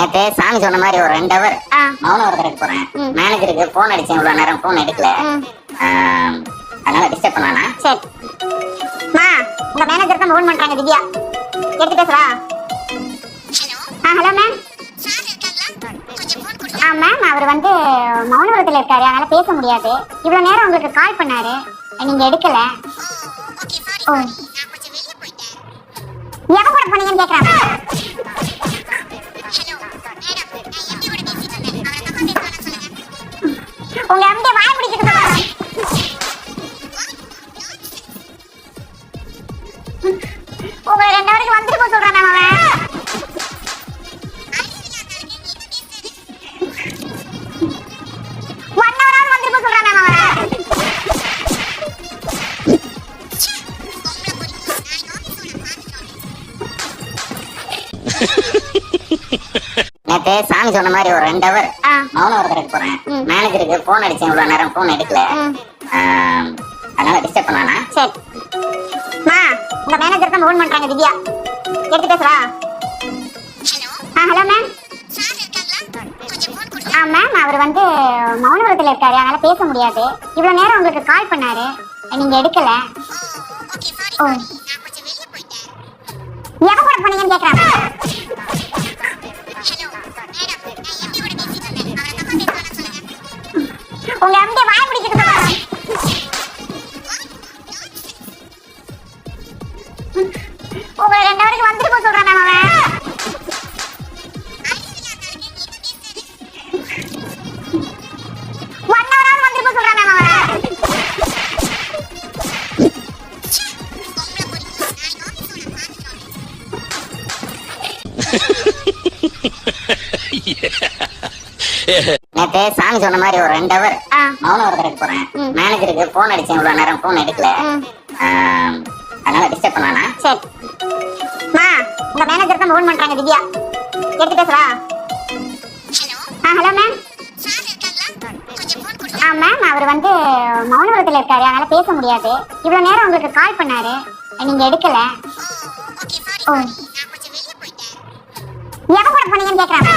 நேத்து சாமி சொன்ன மாதிரி ஒரு 2 ஹவர் மௌன விரதம் போறேன். மேனேஜருக்கு போன் அடிச்சேன், இவ்வளவு நேரம் போன் எடுக்கல. அதனால டிஸ்டர்ப் பண்ணானா? சரி மா, உங்க மேனேஜர் தான் ஃபோன் பண்றாங்க. திவ்யா எடுத்து பேசுறா. Hello ma'am. மேம் அவர் வந்து மௌன விரதத்தில் இருக்காரு, அதனால பேச முடியாது. இவ்வளவு நேரம் உங்களுக்கு கால் பண்ணாரு, நீங்க எடுக்கல. ஓ, எப்ப கூட பண்ணீங்கன்னு கேக்குறாங்க. உங்க எம்டி வாய் பிடிச்சிட்டு இருக்காங்க. உங்களை 2 ஹவருக்கு வந்துட்டு போக சொல்றான் அவன். நேத்து சாமி சொன்ன மாதிரி ஒரு 2 ஹவர் மௌன விரதம் போறேன். மேனேஜருக்கு போன் அடிச்சேன், இவ்வளவு நேரம் போன் எடுக்கல. அதனால டிஸ்டர்ப் பண்ணானா? சரி மா, உங்க மேனேஜர் தான் ஃபோன் பண்றாங்க. திவ்யா எடுத்து பேசுறா. Hello ma'am. மேம் அவர் வந்து மௌன விரதத்தில் இருக்காரு, அதனால பேச முடியாது. இவ்வளவு நேரம் உங்களுக்கு கால் பண்ணாரு, நீங்க எடுக்கல. ஓ, எப்ப கூட பண்ணீங்கன்னு கேக்குறாங்க. உங்க எம்டி வாய் பிடிச்சிட்டு இருக்காங்க. உங்களை 2 ஹவருக்கு வந்துட்டு போக சொல்றான் அவன். நேத்து சாமி சொன்ன மாதிரி ஒரு 2 ஹவர் மௌன விரதம் போறேன். மேனேஜருக்கு போன் அடிச்சேன், இவ்வளவு நேரம் போன் எடுக்கல. அதனால டிஸ்டர்ப் பண்ணானா? சரி மா, உங்க மேனேஜர் தான் ஃபோன் பண்றாங்க. திவ்யா எடுத்து பேசுறா. Hello ma'am. மேம் அவர் வந்து மௌன விரதத்தில் இருக்காரு, அதனால பேச முடியாது. இவ்வளவு நேரம் உங்களுக்கு கால் பண்ணாரு, நீங்க எடுக்கல. ஓ, எப்ப கூட பண்ணீங்கன்னு கேக்குறாங்க.